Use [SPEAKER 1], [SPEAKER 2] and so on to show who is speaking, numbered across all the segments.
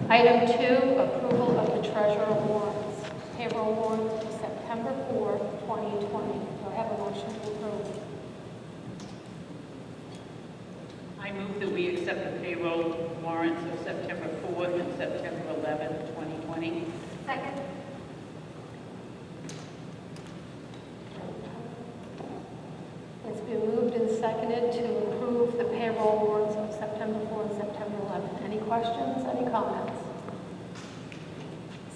[SPEAKER 1] Item 2, approval of the treasurer warrants. Payroll warrant to September 4, 2020. Do I have a motion to approve?
[SPEAKER 2] I move that we accept the payroll warrants of September 4th and September 11th, 2020.
[SPEAKER 3] Second.
[SPEAKER 1] It's been moved and seconded to approve the payroll warrants of September 4 and September 11. Any questions? Any comments?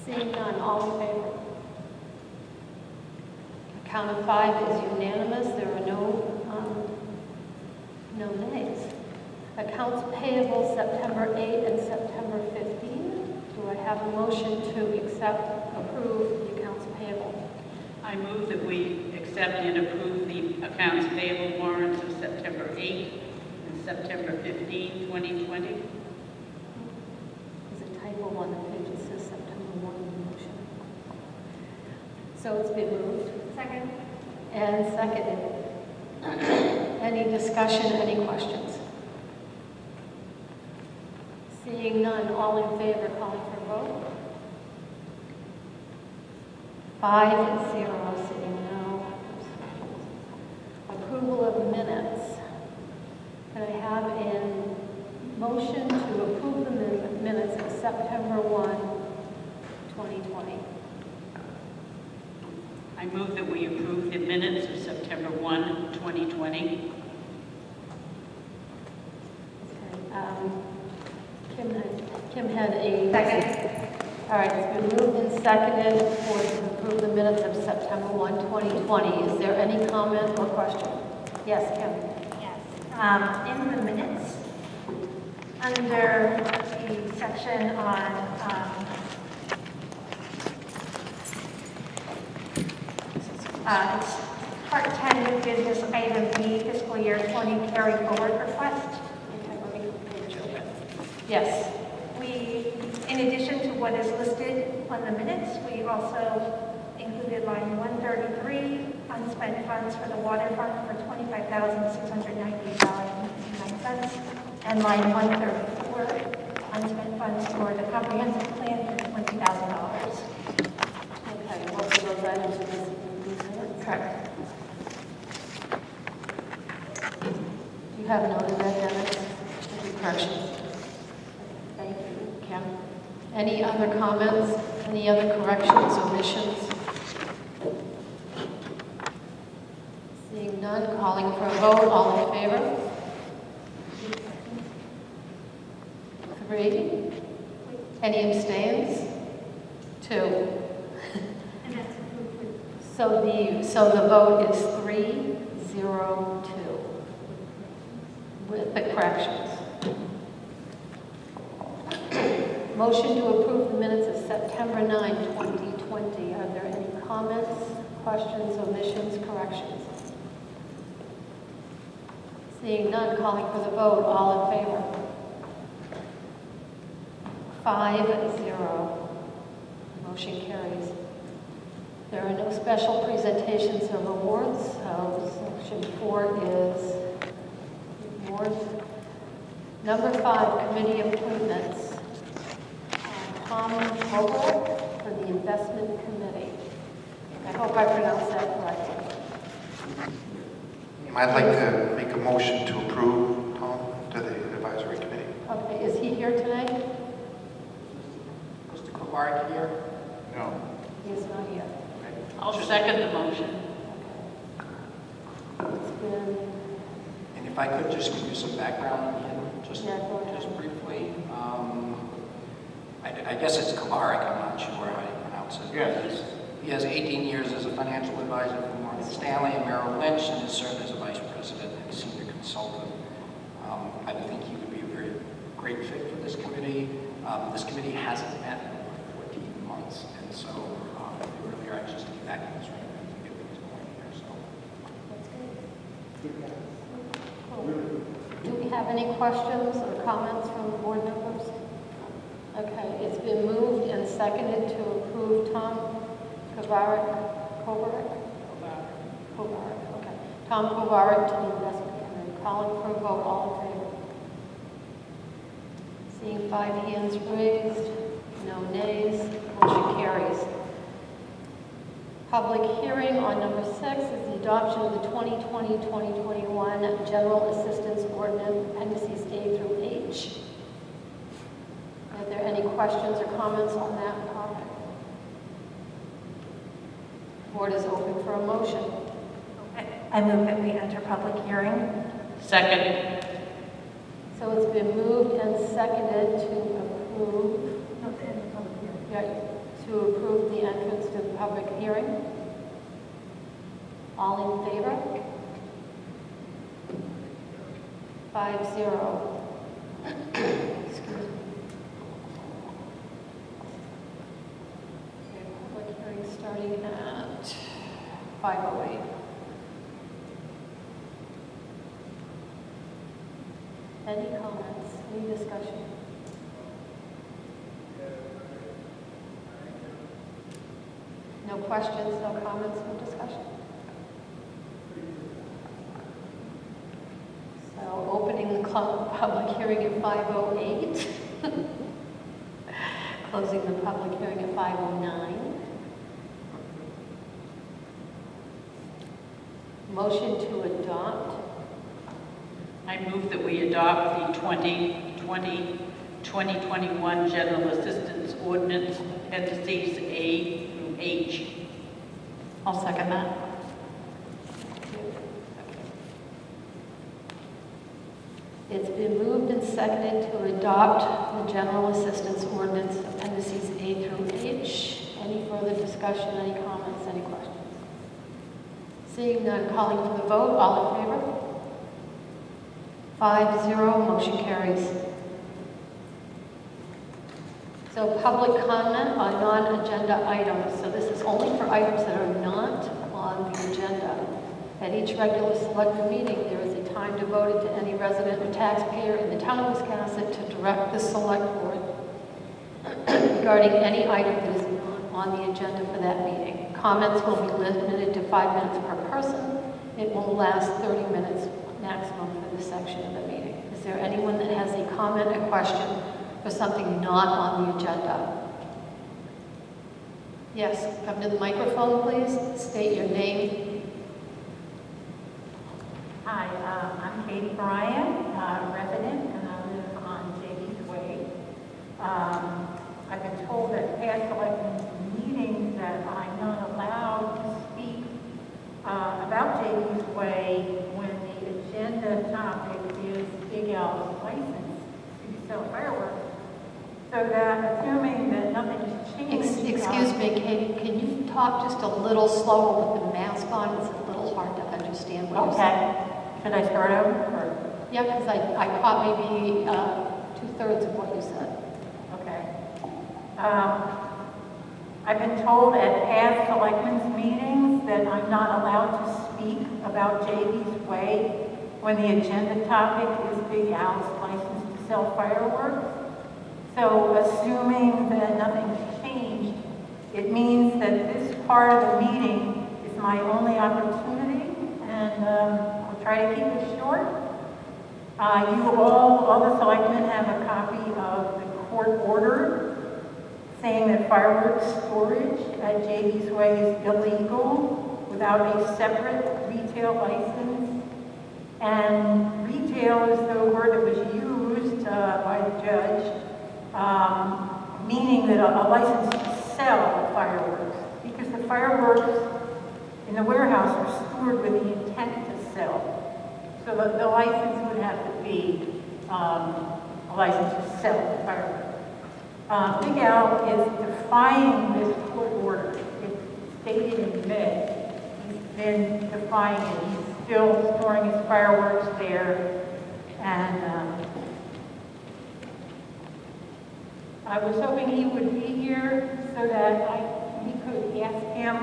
[SPEAKER 1] Seeing none, all in favor? A count of 5 is unanimous. There are no nays. Accounts payable September 8 and September 15. Do I have a motion to approve the accounts payable?
[SPEAKER 2] I move that we accept and approve the accounts payable warrants of September 8 and September 15, 2020.
[SPEAKER 1] There's a typo on the page. It says September 1 in the motion. So it's been moved
[SPEAKER 3] Second.
[SPEAKER 1] and seconded. Any discussion, any questions? Seeing none, all in favor, calling for a vote? 5-0, seeing no. Approval of minutes. Can I have a motion to approve the minutes of September 1, 2020?
[SPEAKER 2] I move that we approve the minutes of September 1, 2020.
[SPEAKER 1] Kim had a...
[SPEAKER 3] Second.
[SPEAKER 1] All right, it's been moved and seconded to approve the minutes of September 1, 2020. Is there any comment or question? Yes, Kim?
[SPEAKER 3] Yes. In the minutes, under the section on it's part 10, new business item B, fiscal year 20 carry forward request.
[SPEAKER 1] Yes.
[SPEAKER 3] We, in addition to what is listed on the minutes, we also included line 133, unspent funds for the water fund for $25,698.09, and line 134, unspent funds for the comprehensive plan for $20,000.
[SPEAKER 1] Okay, both of those items are these minutes?
[SPEAKER 3] Correct.
[SPEAKER 1] You have noted that, Dennis? Any corrections? Thank you, Kim. Any other comments? Any other corrections, omissions? Seeing none, calling for a vote. All in favor? 3. Any abstains? 2.
[SPEAKER 3] And that's approved.
[SPEAKER 1] So the vote is 3-0-2 with the corrections. Motion to approve the minutes of September 9, 2020. Are there any comments, questions, omissions, corrections? Seeing none, calling for the vote. All in favor? 5-0. Motion carries. There are no special presentations of awards, so section 4 is awards. Number 5, committee appointments. Tom Hobart for the investment committee. I hope I pronounced that correctly.
[SPEAKER 4] I'd like to make a motion to approve Tom to the advisory committee.
[SPEAKER 1] Okay, is he here tonight?
[SPEAKER 5] Mr. Kovarik here?
[SPEAKER 4] No.
[SPEAKER 1] He is not here.
[SPEAKER 2] I'll second the motion.
[SPEAKER 1] It's been,
[SPEAKER 5] And if I could just give you some background on him, just briefly. I guess it's Kovarik, I'm not sure how you pronounce it.
[SPEAKER 4] Yes.
[SPEAKER 5] He has 18 years as a financial advisor for Morgan Stanley and Merrill Lynch, and has served as a vice president and senior consultant. I think he would be a very great fit for this committee. This committee hasn't met in over 14 months, and so we really are anxious to get back in this room and get things going here. So.
[SPEAKER 1] do we have any questions or comments from the board members? Okay, it's been moved and seconded to approve Tom Kovarik, okay. Tom Kovarik to the investment committee. Calling for a vote, all in Seeing 5 hands raised, no nays, motion carries. Public hearing on number 6 is the adoption of the 2020-2021 General Assistance Ordinance, appendices A through H. Are there any questions or comments on that topic? Board is open for a motion.
[SPEAKER 3] I move that we enter public hearing.
[SPEAKER 2] Second.
[SPEAKER 1] So it's been moved and seconded to approve, to approve the entrance to the public hearing. All in favor? 5-0. Excuse me. Okay, public hearing starting at 5:08. Any comments, any discussion? No questions, no comments, no discussion? So opening the public hearing at 5:08. Closing the public hearing at 5:09. Motion to adopt.
[SPEAKER 2] I move that we adopt the 2020-2021 General Assistance Ordinance, appendices A through H. I'll second that.
[SPEAKER 1] It's been moved and seconded to adopt the General Assistance Ordinance, appendices A through H. Any further discussion, any comments, any questions? Seeing none, calling for the vote, all in favor? 5-0, motion carries. So public comment on non-agenda items. So this is only for items that are not on the agenda. At each regular selectman meeting, there is a time devoted to any resident or taxpayer in the town of Wiscasset to direct the select board regarding any item that is not on the agenda for that meeting. Comments will be limited to 5 minutes per person. It will last 30 minutes maximum for this section of the meeting. Is there anyone that has a comment, a question, for something not on the agenda? Yes, come to the microphone, please. State your name.
[SPEAKER 6] Hi, I'm Katie Bryan, resident, and I live on JD's Way. I've been told at past selectmen's meetings that I'm not allowed to speak about JD's Way when the agenda topic is Big Al's license to sell fireworks. So that, assuming that nothing has changed.
[SPEAKER 1] Excuse me, Katie, can you talk just a little slower with the mask on? It's a little hard to understand what you're saying.
[SPEAKER 6] Okay. Should I start over? Or?
[SPEAKER 1] Yeah, because I caught maybe 2/3 of what you said.
[SPEAKER 6] Okay. I've been told at past selectmen's meetings that I'm not allowed to speak about JD's Way when the agenda topic is Big Al's license to sell fireworks. So assuming that nothing's changed, it means that this part of the meeting is my only opportunity, and I'll try to keep it short. All the selectmen have a copy of the court order saying that fireworks storage at JD's Way is illegal without a separate retail license. And retail is the word that was used by the judge, meaning that a license to sell fireworks, because the fireworks in the warehouse are stored with the intent to sell. So the license would have to be a license to sell the fireworks. Big Al is defying this court order. It's stated in May. He's been defying it. He's still storing his fireworks there. And I was hoping he would be here so that we could ask him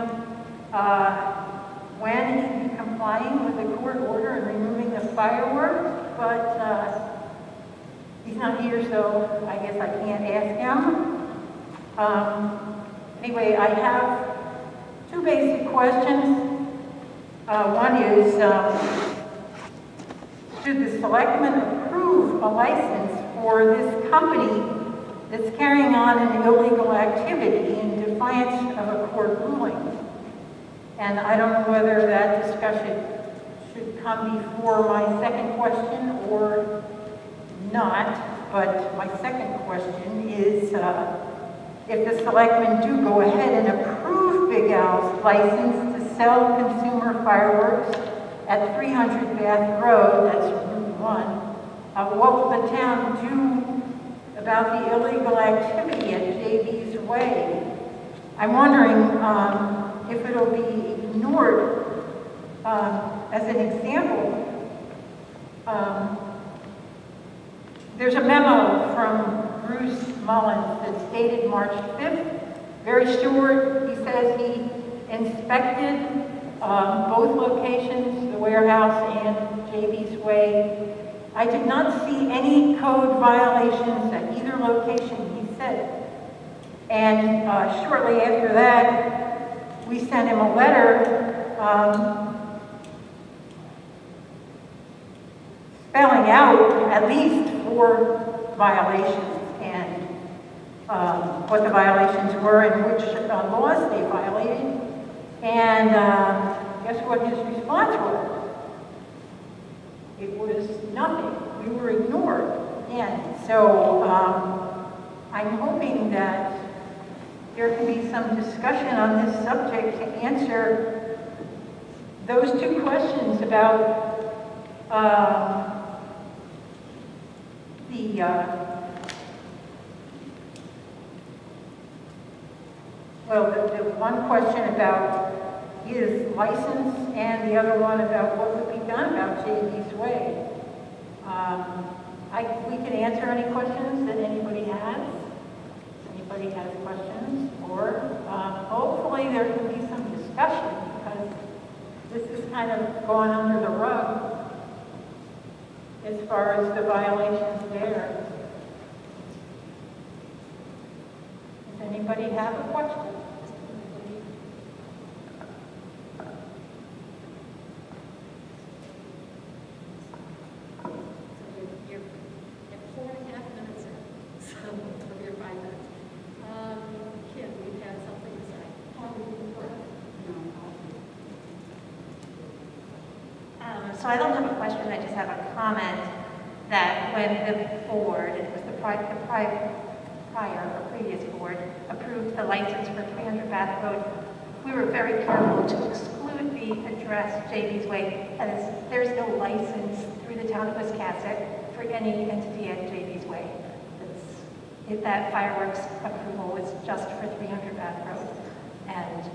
[SPEAKER 6] when he'd be complying with the court order and removing the fireworks, but he's not here, so I guess I can't ask him. Anyway, I have two basic questions. One is, should the selectmen approve a license for this company that's carrying on an illegal activity in defiance of a court ruling. And I don't know whether that discussion should come before my second question or not, but my second question is if the selectmen do go ahead and approve Big Al's license to sell consumer fireworks at 300 Bath Road, that's Route 1, what will the town do about the illegal activity at JB's Way? I'm wondering if it'll be ignored. As an example, there's a memo from Bruce Mullins that's dated March 5th. Very short. He says he inspected both locations, the warehouse and JB's Way. I did not see any code violations at either location, he said. And shortly after that, we sent him a letter spelling out at least 4 violations and what the violations were and which laws they violated. And guess what his response was? It was nothing. We were ignored. And so I'm hoping that there can be some discussion on this subject to answer those 2 questions about the one question about his license and the other one about what would be done about JB's Way. We can answer any questions that anybody has. If anybody has questions, or hopefully there can be some discussion, because this is kind of going under the rug as far as the violations there. Does anybody have a question?
[SPEAKER 1] You're at 4.5 minutes in, so you're 5 minutes. Kim, you had something to say?
[SPEAKER 3] So I don't have a question, I just have a comment that when the board, it was the previous board, approved the license for 300 Bath Road, we were very careful to exclude the address JB's Way, as there's no license through the town of Wiscasset for any entity at JB's Way. That fireworks approval was just for 300 Bath Road. And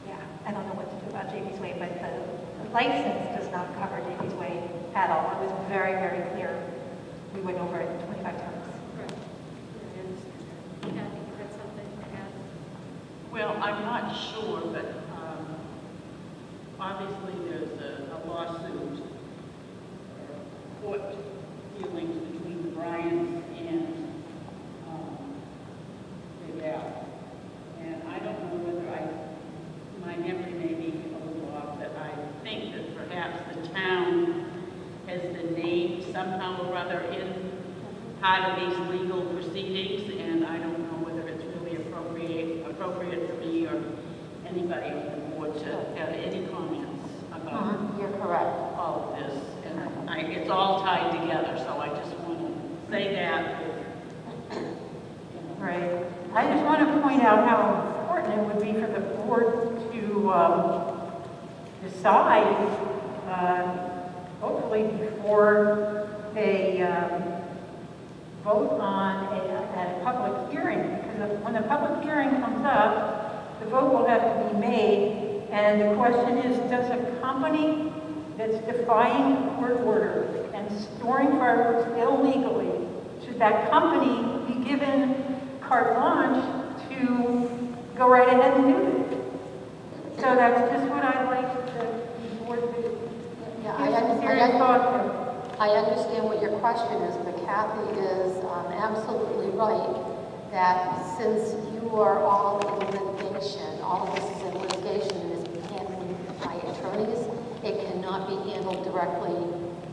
[SPEAKER 3] yeah, I don't know what to do about JB's Way, but the license does not cover JB's Way at all. It was very, very clear. We went over it 25 times.
[SPEAKER 1] Kathy, you had something to add?
[SPEAKER 2] Well, I'm not sure, but obviously there's a lawsuit, court dealings between the Bryans and Big Al. And I don't know whether my memory may be a little off, but I think that perhaps the town has been named somehow or other in part of these legal proceedings, and I don't know whether it's really appropriate for me or anybody on the board to have any comments about
[SPEAKER 1] You're correct.
[SPEAKER 2] all of this. And it's all tied together, so I just want to say that.
[SPEAKER 6] Right. I just want to point out how important it would be for the board to decide, hopefully before they vote on at a public hearing, because when the public hearing comes up, the vote will have to be made, and the question is, does a company that's defying a court order and storing fireworks illegally, should that company be given carte blanche to go right ahead and do it? So that's just what I'd like the board to
[SPEAKER 1] Yeah,
[SPEAKER 6] give some serious thought to.
[SPEAKER 1] I understand what your question is, but Kathy is absolutely right that since you are all in litigation, all of this is in litigation and is handled by attorneys, it cannot be handled directly.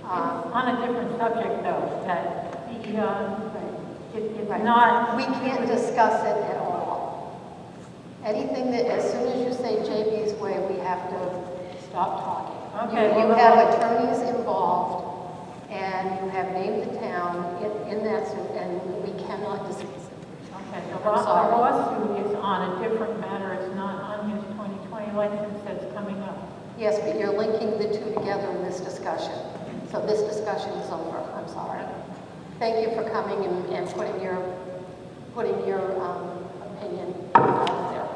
[SPEAKER 6] On a different subject, though, that it's
[SPEAKER 1] Right.
[SPEAKER 6] not.
[SPEAKER 1] We can't discuss it at all. Anything that, as soon as you say JB's Way, we have to stop talking.
[SPEAKER 6] Okay,
[SPEAKER 1] You
[SPEAKER 6] well,
[SPEAKER 1] have attorneys involved, and you have named the town in that suit, and we cannot discuss it.
[SPEAKER 6] Okay, the
[SPEAKER 1] I'm sorry.
[SPEAKER 6] lawsuit is on a different matter, it's not on his 2020 license that's coming up.
[SPEAKER 1] Yes, but you're linking the two together in this discussion. So this discussion is over. I'm sorry. Thank you for coming and putting your opinion out there.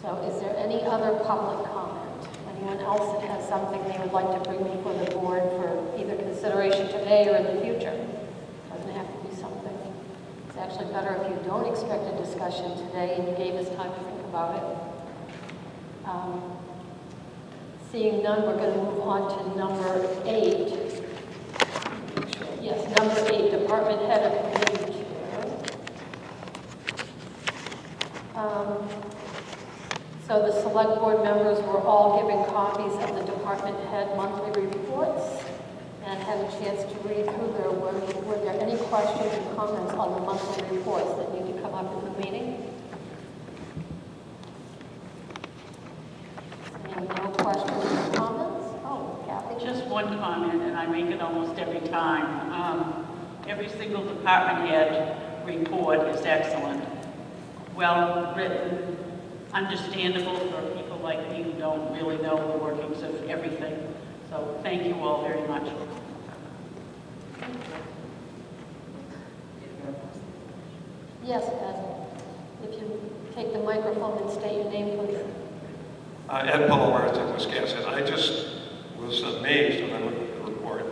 [SPEAKER 1] So is there any other public comment? Anyone else that has something they would like to bring before the board for either consideration today or in the future? Doesn't have to be something. It's actually better if you don't expect a discussion today and you gave us time to think about it. Seeing none, we're going to move on to number 8. Yes, number 8, department head of committee chair. So the select board members were all given copies of the department head monthly reports and had a chance to read through there. Were there any questions or comments on the monthly reports that need to come up in the meeting? Seeing no questions or comments? Oh, Kathy?
[SPEAKER 2] Just one comment, and I make it almost every time. Every single department head report is excellent, well written, understandable for people like me who don't really know the workings of everything. So thank you all very much.
[SPEAKER 1] Yes, Ed. If you take the microphone and state your name, please.
[SPEAKER 7] Ed Palomarza, Wisconsin. I just was amazed when I looked at the report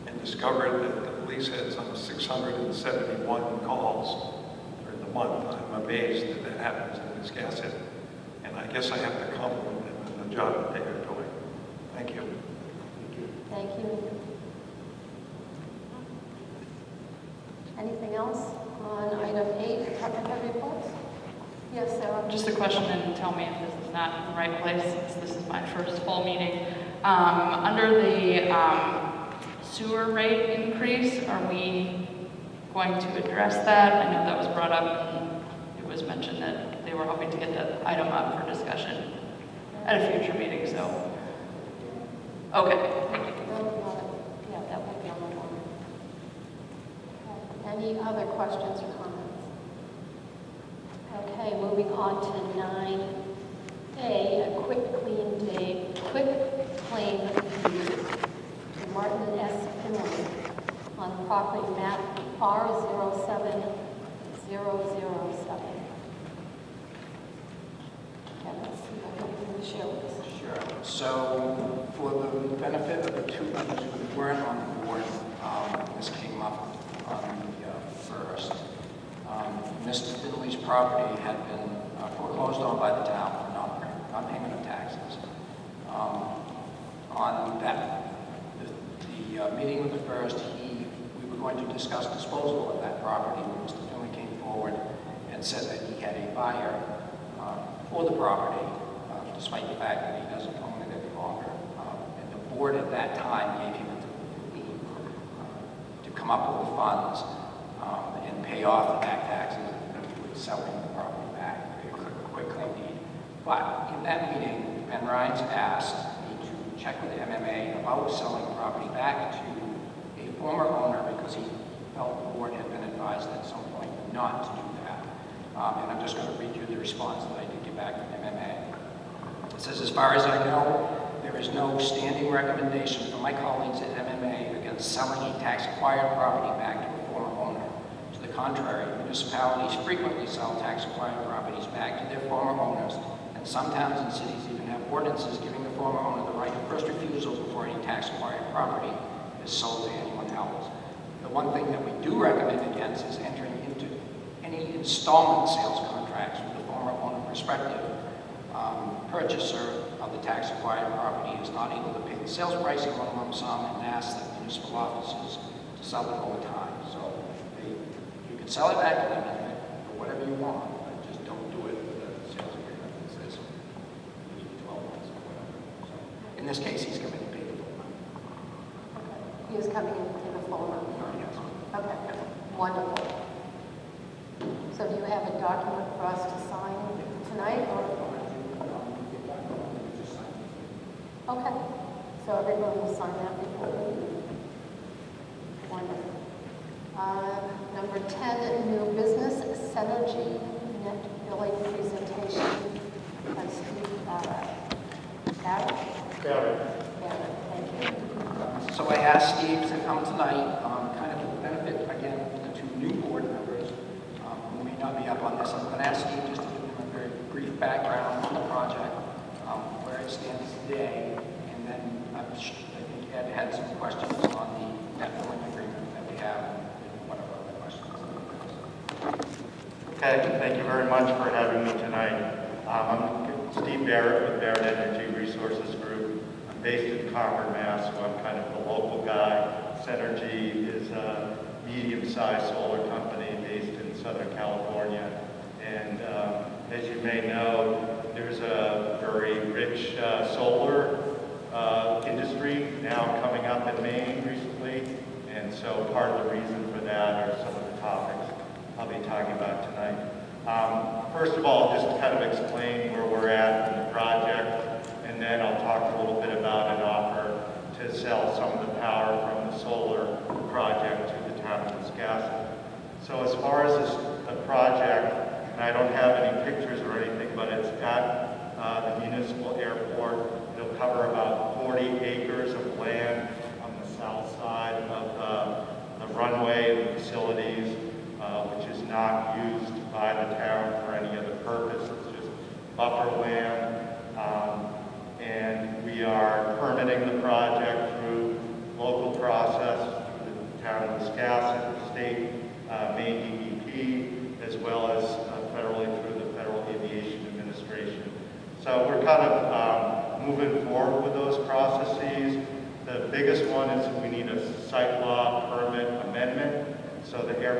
[SPEAKER 7] and discovered that the police had some 671 calls during the month. I'm amazed that that happens in Wisconsin. And I guess I have to compliment them on the job that they are doing. Thank you.
[SPEAKER 1] Thank you. Anything else on item 8, department head reports? Yes, Sarah?
[SPEAKER 8] Just a question, and tell me if this is not in the right place, since this is my first full meeting. Under the sewer rate increase, are we going to address that? I know that was brought up, and it was mentioned that they were hoping to get that item up for discussion at a future meeting, so. Okay, thank you.
[SPEAKER 1] Yeah, that would be on the one. Any other questions or comments? Okay, moving on to 9A, a quick claim deed to Martin S. Finley on property map R07007. Okay, let's see if I can share with us.
[SPEAKER 5] Sure. So, for the benefit of the two members who weren't on the board, this came up on the first. Mr. Finley's property had been foreclosed on by the town for non-payment of taxes. On that, the meeting with the first, we were going to discuss disposal of that property when Mr. Finley came forward and said that he had a buyer for the property, despite the fact that he doesn't own it any longer. And the board at that time gave him to come up with the funds and pay off the back taxes with selling the property back, a quick claim deed. But in that meeting, Ben Rhines asked me to check with the MMA about selling the property back to a former owner because he felt the board had been advised at some point not to do that. And I'm just going to read you the response that I did get back from MMA. It says, as far as I know, there is no standing recommendation from my colleagues at MMA against selling a tax-acquired property back to a former owner. To the contrary, municipalities frequently sell tax-acquired properties back to their former owners, and some towns and cities even have ordinances giving the former owner the right of first refusal before any tax-acquired property is sold to anyone else. The one thing that we do recommend against is entering into any installment sales contracts with the former owner prospective purchaser of the tax-acquired property is not able to pay the sales price in one lump sum and asks the municipal offices to sell it over time. So you can sell it back to them for whatever you want, but just don't do it with a sales agreement that says you need 12 months or whatever. So in this case, he's coming to pay the full amount.
[SPEAKER 1] He is coming in a full amount. Okay, wonderful. So do you have a document for us to sign tonight, or? Okay, so everyone will sign that before we leave. Wonderful. Number 10, new business, Synergy net billing presentation by Steve Barrett. Barrett, thank you.
[SPEAKER 5] So I asked Steve to come tonight, kind of to benefit, again, the two new board members who may not be up on this. I'm going to ask Steve just to give them a very brief background on the project, where it stands today, and then I think Ed had some questions on the net billing agreement that we have, and whatever other questions.
[SPEAKER 9] Okay, thank you very much for having me tonight. I'm Steve Barrett with Barrett Energy Resources Group. I'm based in Concord, Mass, so I'm kind of the local guy. Synergy is a medium-sized solar company based in Southern California. And as you may know, there's a very rich solar industry now coming up in Maine recently. And so part of the reason for that are some of the topics I'll be talking about tonight. First of all, just to kind of explain where we're at in the project, and then I'll talk a little bit about an offer to sell some of the power from the solar project to the town of Wiscasset. So as far as the project, and I don't have any pictures or anything, but it's at the municipal airport. It'll cover about 40 acres of land on the south side of the runway and the facilities, which is not used by the town for any other purpose. It's just buffer land. And we are permitting the project through local process, through the town of Wiscasset, the state, Maine DEP, as well as federally through the Federal Aviation Administration. So we're kind of moving forward with those processes. The biggest one is we need a site law permit amendment. So the airport